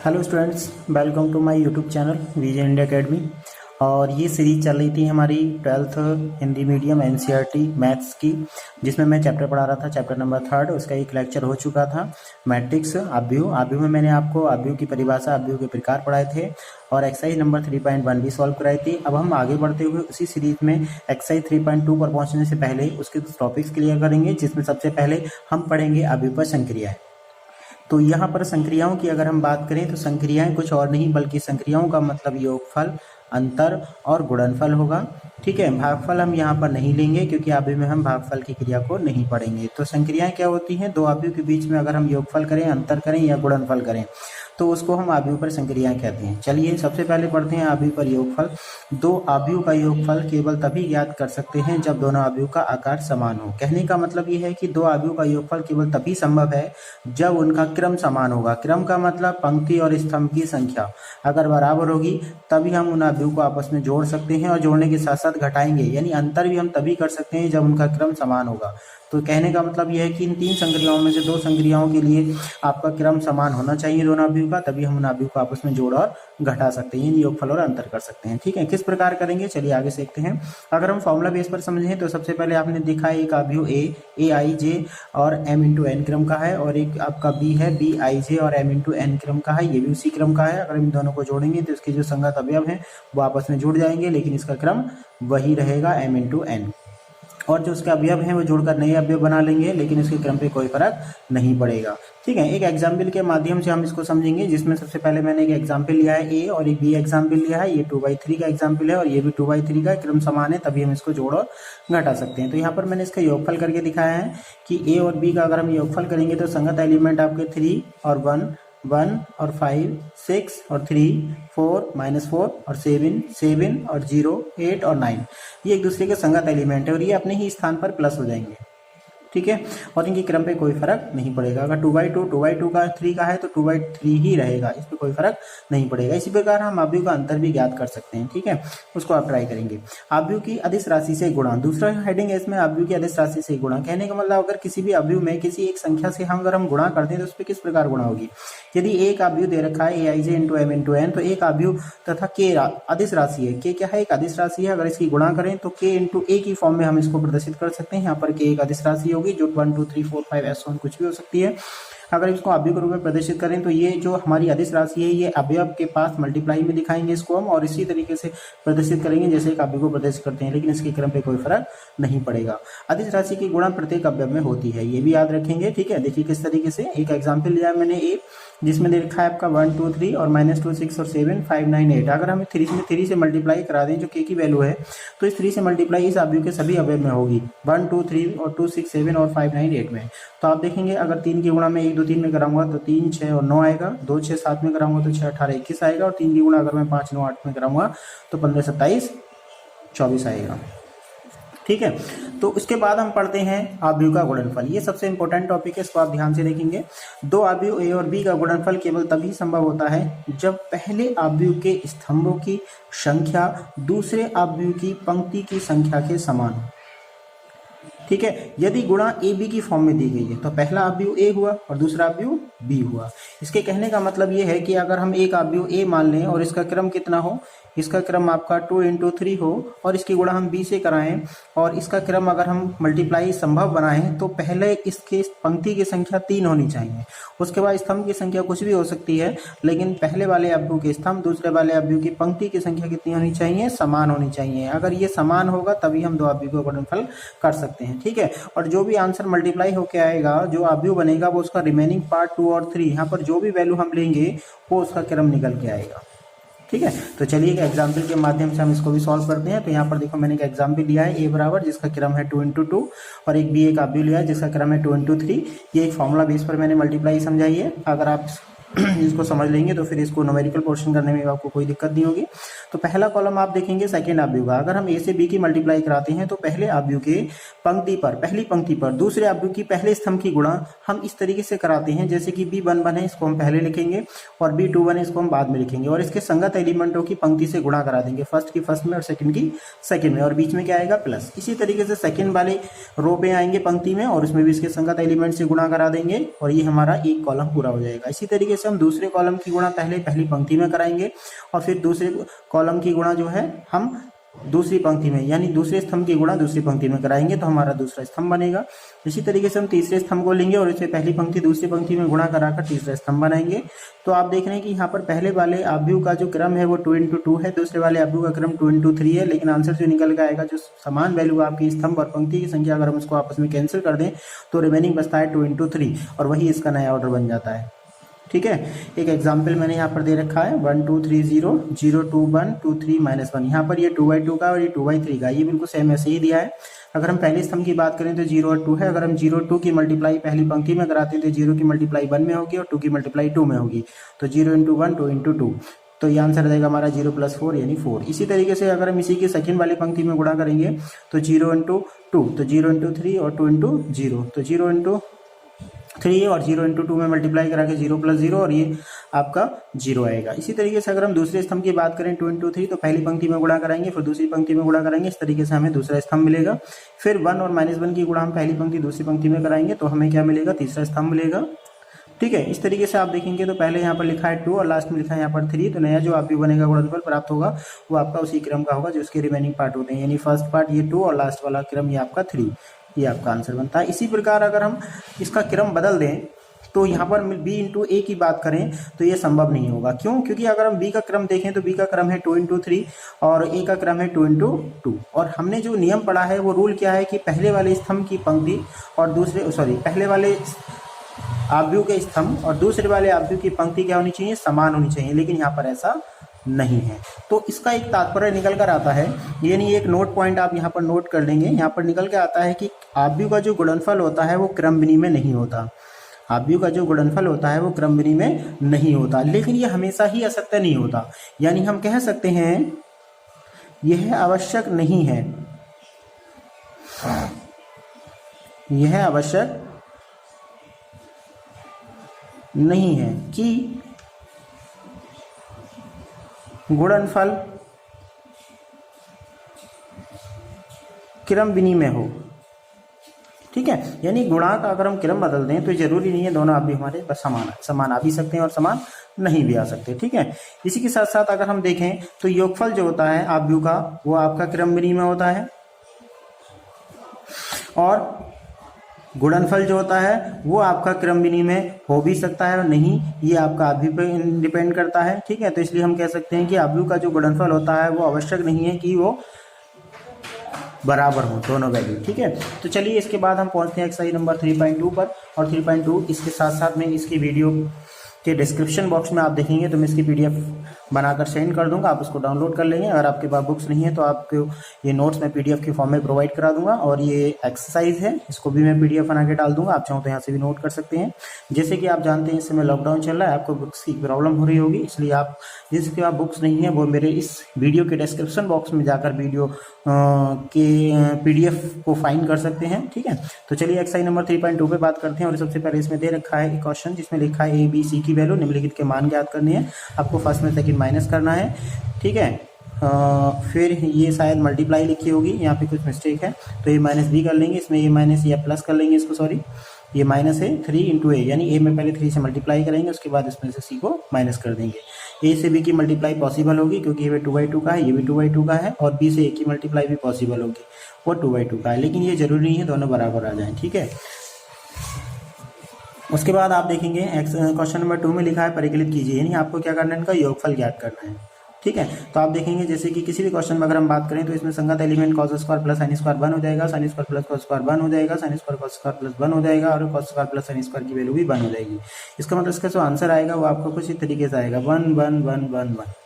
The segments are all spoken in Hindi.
Hello students, welcome to my YouTube channel vision India academy. और ये सीरीज चल रही थी हमारी 12th Hindi medium NCERT maths की, जिसमें मैं चैप्टर पढ़ा रहा था, चैप्टर नंबर 3। उसका एक लेक्चर हो चुका था, मैट्रिक्स आव्यूह में मैंने आपको आव्यूह की परिभाषा, आव्यूह के प्रकार पढ़ाए थे और एक्सरसाइज नंबर 3.1 भी सॉल्व कराई थी। अब हम आगे बढ़ते हुए उसी सीरीज में एक्सरसाइज 3.2 पर पहुंचने से पहले उसके टॉपिक्स क्लियर करेंगे, जिसमें सबसे पहले हम पढ़ेंगे आव्यूह पर संक्रियाएं। तो यहाँ पर संक्रियाओं की अगर हम बात करें तो संक्रियाएं कुछ और नहीं बल्कि संक्रियाओं का मतलब योगफल, अंतर और गुणनफल होगा। ठीक है, भागफल हम यहाँ पर नहीं लेंगे क्योंकि आव्यूह में हम भागफल की क्रिया को नहीं पढ़ेंगे। तो संक्रियाएं क्या होती हैं? दो आव्यूह के बीच में अगर हम योगफल करें, अंतर करें या गुणनफल करें तो उसको हम आव्यूह पर संक्रियाएं कहते हैं। चलिए सबसे पहले पढ़ते हैं आव्यूह पर योगफल। दो आव्यूह का योगफल केवल तभी ज्ञात कर सकते हैं जब दोनों आव्यूह का आकार समान हो। कहने का मतलब ये है कि दो आव्यूह का योगफल केवल तभी संभव है जब उनका क्रम समान होगा। क्रम का मतलब पंक्ति और स्तंभ की संख्या अगर बराबर होगी तभी हम उन आव्यूह को आपस में जोड़ सकते हैं, और जोड़ने के साथ साथ घटाएंगे, यानी अंतर भी हम तभी कर सकते हैं जब उनका क्रम समान होगा। तो कहने का मतलब यह है कि इन तीन संक्रियाओं में से दो संक्रियाओं के लिए आपका क्रम समान होना चाहिए दोनों आव्यूह का, तभी हम उन आव्यूह को आपस में जोड़ और घटा सकते हैं, योगफल और अंतर कर सकते हैं। ठीक है, किस प्रकार करेंगे चलिए आगे सीखते हैं। अगर हम फॉर्मूला बेस पर समझें तो सबसे पहले आपने देखा है एक आव्यूह ए आई जे और m इंटू एन क्रम का है, और एक आपका बी है बी आई जे और m इंटू एन क्रम का है, ये भी उसी क्रम का है। अगर इन दोनों को जोड़ेंगे तो इसके जो संगत अवयव हैं वो आपस में जुड़ जाएंगे, लेकिन इसका क्रम वही रहेगा m इंटू एन, और जो उसके अवयव हैं वो जोड़कर नए अवयव बना लेंगे, लेकिन इसके क्रम पे कोई फर्क नहीं पड़ेगा। ठीक है, एक एग्जाम्पल के माध्यम से हम इसको समझेंगे, जिसमें सबसे पहले मैंने एक एग्जाम्पल लिया है ए और एक बी एग्जाम्पल लिया है। ये 2/3 का एग्जाम्पल है और ये भी 2/3 का, क्रम समान है तभी हम इसको जोड़ और घटा सकते हैं। तो यहाँ पर मैंने इसका योगफल करके दिखाया है कि ए और बी का अगर हम योगफल करेंगे तो संगत एलिमेंट आपके 3 और 1 और 5 6 और 3 4 -4 और 7 और 0 8 और 9, ये एक दूसरे के संगत एलिमेंट है और ये अपने ही स्थान पर प्लस हो जाएंगे। ठीक है, और इनके क्रम पे कोई फर्क नहीं पड़ेगा। अगर 2/2 का 3 का है तो 2/3 ही रहेगा, इस पे कोई फर्क नहीं पड़ेगा। इसी प्रकार हम आव्यूह का अंतर भी ज्ञात कर सकते हैं। ठीक है, उसको आप ट्राई करेंगे। आव्यूह की अदिश राशि से गुणा, दूसरा हेडिंग है इसमें, आव्यूह की अदिश राशि से गुणा। कहने का मतलब अगर किसी भी आव्यूह में किसी एक संख्या से अगर हम गुणा करते हैं तो उस पर किस प्रकार गुणा होगी। यदि एक आव्यूह दे रखा है ए आई J into M into N, तो एक आव्यूह तथा के अदिश राशि है। के क्या है? एक अदिश राशि है। अगर इसकी गुणा करें तो के इंटू ए की फॉर्म में हम इसको प्रदर्शित कर सकते हैं। यहाँ पर के एक अदिश राशि होगी जो 1 2 3 4 5 ऐसा कुछ भी हो सकती है। अगर इसको आव्यूह के रूप में प्रदर्शित करें तो ये जो हमारी अदिश राशि है ये अवयव के पास मल्टीप्लाई में दिखाएंगे इसको हम, और इसी तरीके से प्रदर्शित करेंगे जैसे एक आव्यूह को प्रदर्शित करते हैं, लेकिन इसके क्रम पे कोई फर्क नहीं पड़ेगा। अदिश राशि की गुणा प्रत्येक अवयव में होती है, ये भी याद रखेंगे। ठीक है, देखिए किस तरीके से। एक एग्जाम्पल लिया मैंने ए, जिसमें दे रखा है आपका 1 2 3 और -2 6 और 7 5 9 8। अगर हम 3 से मल्टीप्लाई करा दें जो के की वैल्यू है, तो इस 3 से मल्टीप्लाई इस आव्यूह के सभी अवयव में होगी, 1 2 3 और 2 6 7 और 5 9 8 में। तो आप देखेंगे अगर 3 की गुणा में 1 2 3 में कराऊंगा तो 3 6 और 9 आएगा, 2 6 7 में कराऊंगा तो 6 18 21 आएगा, और 3 की गुणा अगर मैं 5 9 8 में कराऊंगा तो 15 27 24 आएगा। ठीक है, तो उसके बाद हम पढ़ते हैं आव्यूह का गुणनफल। ये सबसे इंपॉर्टेंट टॉपिक है, इसको आप ध्यान से देखेंगे। दो आव्यूह ए और बी का गुणनफल केवल तभी संभव होता है जब पहले आव्यूह के स्तंभों की संख्या दूसरे आव्यूह की पंक्ति की संख्या के समान हो। ठीक है, यदि गुणा ए बी की फॉर्म में दी गई है तो पहला आव्यूह ए हुआ और दूसरा आव्यूह बी हुआ। इसके कहने का मतलब ये है कि अगर हम एक आव्यूह ए मान लें और इसका क्रम कितना हो, इसका क्रम आपका 2 इंटू 3 हो, और इसकी गुणा हम बी से कराएं और इसका क्रम अगर हम मल्टीप्लाई संभव बनाएं तो पहले इसके पंक्ति की संख्या 3 होनी चाहिए, उसके बाद स्तंभ की संख्या कुछ भी हो सकती है, लेकिन पहले वाले आव्यूह के स्तंभ दूसरे वाले आव्यूह की पंक्ति की संख्या कितनी होनी चाहिए? समान होनी चाहिए। अगर ये समान होगा तभी हम दो आव्यूह का गुणनफल कर सकते हैं। ठीक है, और जो भी आंसर मल्टीप्लाई होके आएगा, जो आव्यूह बनेगा वो उसका रिमेनिंग पार्ट 2 और 3, यहाँ पर जो भी वैल्यू हम लेंगे वो उसका क्रम निकल के आएगा। ठीक है, तो चलिए एक एग्जाम्पल के माध्यम से हम इसको भी सॉल्व करते हैं। तो यहाँ पर देखो मैंने एक एग्जाम्पल लिया है ए बराबर, जिसका क्रम है 2 इंटू 2, और एक बी एक आव्यूह लिया है जिसका क्रम है 2 इंटू 3। ये एक फॉर्मूला बेस पर मैंने मल्टीप्लाई समझाई है। अगर आप इसको समझ लेंगे तो फिर इसको न्यूमेरिकल पोर्शन करने में आपको कोई दिक्कत नहीं होगी। तो पहला कॉलम आप देखेंगे सेकंड आव्यूह का। अगर हम ए से बी की मल्टीप्लाई कराते हैं तो पहले आव्यूह के पंक्ति पर, पहली पंक्ति पर दूसरे आव्यूह की पहले स्तंभ की गुणा हम इस तरीके से कराते हैं जैसे कि B11 है, इसको हम पहले लिखेंगे, और B21 है, इसको हम बाद में लिखेंगे, और इसके संगत एलिमेंटों की पंक्ति से गुणा करा देंगे, फर्स्ट की फर्स्ट में और सेकंड की सेकंड में, और बीच में क्या आएगा? प्लस। इसी तरीके से सेकंड वाले रो पे आएंगे पंक्ति में और उसमें भी इसके संगत एलिमेंट से गुणा करा देंगे, और ये हमारा एक कॉलम पूरा हो जाएगा। इसी तरीके से हम दूसरे कॉलम की गुणा पहले पहली पंक्ति में कराएंगे और फिर दूसरे कॉलम की गुणा जो है हम दूसरी पंक्ति में, यानी दूसरे स्तंभ की गुणा दूसरी पंक्ति में कराएंगे तो हमारा दूसरा स्तंभ बनेगा। इसी तरीके से हम तीसरे स्तंभ को लेंगे और इसे पहली पंक्ति दूसरी पंक्ति में गुणा कराकर तीसरा स्तंभ बनाएंगे। तो आप देख रहे हैं कि यहाँ पर पहले वाले आव्यूह का जो क्रम है वो 2 into 2 है, दूसरे वाले आव्यूह का क्रम 2 into 3 है, लेकिन आंसर जो निकल के आएगा, जो समान वैल्यू आपकी स्तंभ और पंक्ति की संख्या अगर हम उसको आपस में कैंसिल कर दें तो रिमेनिंग बचता है 2 into 3 और वही इसका नया ऑर्डर बन जाता है। ठीक है, एक एग्जाम्पल मैंने यहाँ पर दे रखा है 1 2 3 0 0 2 1 2 3 -1। यहाँ पर ये 2/2 का और ये 2/3 का, ये बिल्कुल सेम ऐसे ही दिया है। अगर हम पहले स्तंभ की बात करें तो 0 और 2 है। अगर हम 0 2 की मल्टीप्लाई पहली पंक्ति में कराते हैं तो 0 की मल्टीप्लाई 1 में होगी और 2 की मल्टीप्लाई 2 में होगी, तो 0 into 1 2 into 2, तो ये आंसर रहेगा हमारा 0 + 4 यानी 4। इसी तरीके से अगर हम इसी की सेकंड वाली पंक्ति में गुणा करेंगे तो 0 into 2, तो 0 into 3 और 2 into 0, तो 0 into 3 और 0 into 2 में मल्टीप्लाई करा के 0 + 0 और ये आपका 0 आएगा। इसी तरीके से अगर हम दूसरे स्तंभ की बात करें 2 into 3, तो पहली पंक्ति में गुणा कराएंगे फिर दूसरी पंक्ति में गुणा कराएंगे, इस तरीके से हमें दूसरा स्तंभ मिलेगा। फिर 1 और -1 की गुणा हम पहली पंक्ति दूसरी पंक्ति में कराएंगे तो हमें क्या मिलेगा, तीसरा स्तंभ मिलेगा। ठीक है, इस तरीके से आप देखेंगे तो पहले यहाँ पर लिखा है 2 और लास्ट में लिखा है यहाँ पर 3, तो नया जो आव्यूह बनेगा गुणनफल प्राप्त होगा वो आपका उसी क्रम का होगा जो उसके रिमेनिंग पार्ट होते हैं, यानी फर्स्ट पार्ट ये 2 और लास्ट वाला क्रम ये आपका 3, ये आपका आंसर बनता है। इसी प्रकार अगर हम इसका क्रम बदल दें तो यहाँ पर b into a की बात करें तो ये संभव नहीं होगा। क्यों? क्योंकि अगर हम b का क्रम देखें तो b का क्रम है 2 into 3 और a का क्रम है 2 into 2, और हमने जो नियम पढ़ा है वो रूल क्या है कि पहले वाले स्तंभ की पंक्ति और पहले वाले आव्यूह के स्तंभ और दूसरे वाले आव्यूह की पंक्ति क्या होनी चाहिए, समान होनी चाहिए, लेकिन यहाँ पर ऐसा नहीं है। तो इसका एक तात्पर्य निकल कर आता है, यानी एक नोट पॉइंट आप यहाँ पर नोट कर लेंगे। यहाँ पर निकल के आता है कि आव्यूह का जो गुणनफल होता है वो क्रम विनिमय नहीं होता। आव्यूह का जो गुणनफल होता है वो क्रम विनिमय नहीं होता, लेकिन ये हमेशा ही असत्य नहीं होता। यानी हम कह सकते हैं यह आवश्यक नहीं है, यह आवश्यक नहीं है कि गुणनफल क्रम विनिमय हो। ठीक है, यानी गुणांक अगर हम क्रम बदल दें तो जरूरी नहीं है दोनों आव्यूह हमारे समान आ भी सकते हैं और समान नहीं भी आ सकते। ठीक है, इसी के साथ साथ अगर हम देखें तो योगफल जो होता है आव्यूह का वो आपका क्रम विनिमय होता है और गुणनफल जो होता है वो आपका क्रम विनिमय हो भी सकता है और नहीं, ये आपका आव्यूह पे डिपेंड करता है। ठीक है, तो इसलिए हम कह सकते हैं कि आव्यूह का जो गुणनफल होता है वो आवश्यक नहीं है कि वो बराबर हो दोनों वैल्यू। ठीक है, तो चलिए इसके बाद हम पहुंचते हैं एक्सरसाइज नंबर 3.2 पर, और 3.2 इसके साथ साथ में इसकी वीडियो के डिस्क्रिप्शन बॉक्स में आप देखेंगे तो मैं इसकी PDF बनाकर सेंड कर दूंगा, आप उसको डाउनलोड कर लेंगे। अगर आपके पास बुक्स नहीं है तो आपको ये नोट्स मैं PDF के फॉर्म में प्रोवाइड करा दूंगा, और ये एक्सरसाइज है इसको भी मैं PDF बना के डाल दूंगा, आप चाहो तो यहाँ से भी नोट कर सकते हैं। जैसे कि आप जानते हैं इस समय लॉकडाउन चल रहा है, आपको बुक्स की प्रॉब्लम हो रही होगी, इसलिए आप जिसके पास बुक्स नहीं है वो मेरे इस वीडियो के डिस्क्रिप्शन बॉक्स में जाकर वीडियो के PDF को फाइंड कर सकते हैं। ठीक है, तो चलिए एक्सरसाइज नंबर 3.2 पे बात करते हैं। और सबसे पहले इसमें दे रखा है एक क्वेश्चन जिसमें लिखा है ABC की वैल्यू निम्नलिखित के मान ज्ञात करनी है, आपको फर्स्ट में सेकंड माइनस करना है। ठीक है, फिर ये शायद मल्टीप्लाई लिखी होगी, यहाँ पे कुछ मिस्टेक है तो ये -b कर लेंगे, इसमें ये माइनस या प्लस कर लेंगे इसको, सॉरी ये माइनस है 3 into a, यानी a में पहले 3 से मल्टीप्लाई करेंगे उसके बाद इसमें से c को माइनस कर देंगे। a से b की मल्टीप्लाई पॉसिबल होगी क्योंकि ये 2/2 का है, ये भी 2/2 का है, और b से a की मल्टीप्लाई भी पॉसिबल होगी, वो 2/2 का है, लेकिन ये जरूरी नहीं है दोनों बराबर आ जाएं। ठीक है, उसके बाद आप देखेंगे क्वेश्चन नंबर 2 में लिखा है परिकलित कीजिए, यानी आपको क्या करना है, इनका योगफल ज्ञात करना है। ठीक है, तो आप देखेंगे जैसे कि किसी भी क्वेश्चन में अगर हम बात करें तो इसमें संगत element cos square plus sin square 1 हो जाएगा, sin square plus cos square 1 हो जाएगा, sin square cos square plus 1 हो जाएगा, और cos square plus sin square की वैल्यू भी 1 हो जाएगी। इसका मतलब इसका जो आंसर आएगा वो आपको कुछ इस तरीके से आएगा 1 1 1 1 1।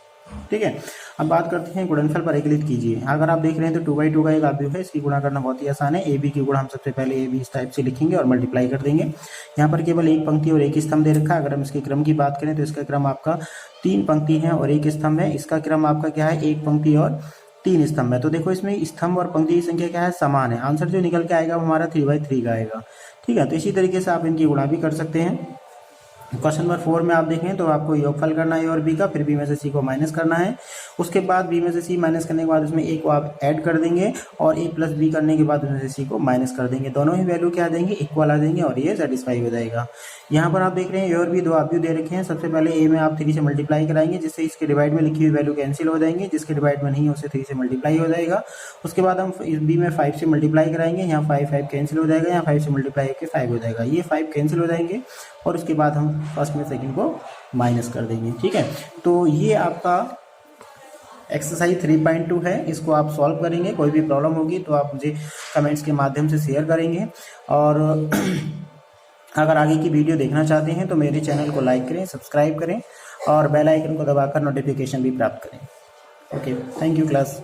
ठीक है, अब बात करते हैं गुणनफल परिकलित कीजिए। अगर आप देख रहे हैं तो 2/2 का एक आव्यूह है, इसकी गुणा करना बहुत ही आसान है। AB की गुणा हम सबसे पहले AB इस टाइप से लिखेंगे और मल्टीप्लाई कर देंगे। यहाँ पर केवल एक पंक्ति और एक स्तंभ दे रखा है। अगर हम इसके क्रम की बात करें तो इसका क्रम आपका 3 पंक्ति है और एक स्तंभ है, इसका क्रम आपका क्या है, 1 पंक्ति और 3 स्तंभ है। तो देखो इसमें स्तंभ और पंक्ति की संख्या क्या है, समान है। आंसर जो निकल के आएगा वो हमारा 3/3 का आएगा। ठीक है, तो इसी तरीके से आप इनकी गुणा भी कर सकते हैं। क्वेश्चन नंबर 4 में आप देखें तो आपको योगफल करना है ए और बी का, फिर बी में से सी को माइनस करना है। उसके बाद बी में से सी माइनस करने के बाद उसमें ए को आप ऐड कर देंगे और ए प्लस बी करने के बाद उसमें से सी को माइनस कर देंगे। दोनों ही वैल्यू क्या देंगे, इक्वल आ देंगे और ये सेटिस्फाई हो जाएगा। यहाँ पर आप देख रहे हैं ए और बी दो वैल्यू दे रखे हैं। सबसे पहले ए में आप 3 से मल्टीप्लाई कराएंगे, जिससे इसके डिवाइड में लिखी हुई वैल्यू कैंसिल हो जाएंगे, जिसके डिवाइड में नहीं है उससे 3 से मल्टीप्लाई हो जाएगा। उसके बाद हम इस बी में 5 से मल्टीप्लाई कराएंगे, यहाँ 5 कैंसिल हो जाएगा, यहाँ 5 से मल्टीप्लाई करके 5 हो जाएगा, ये 5 कैंसिल हो जाएंगे और उसके बाद हम फर्स्ट में सेकंड को माइनस कर देंगे। ठीक है, तो ये आपका एक्सरसाइज 3.2 है, इसको आप सॉल्व करेंगे। कोई भी प्रॉब्लम होगी तो आप मुझे कमेंट्स के माध्यम से शेयर करेंगे और अगर आगे की वीडियो देखना चाहते हैं तो मेरे चैनल को लाइक करें, सब्सक्राइब करें और बेल आइकन को दबाकर नोटिफिकेशन भी प्राप्त करें। Okay, thank you class.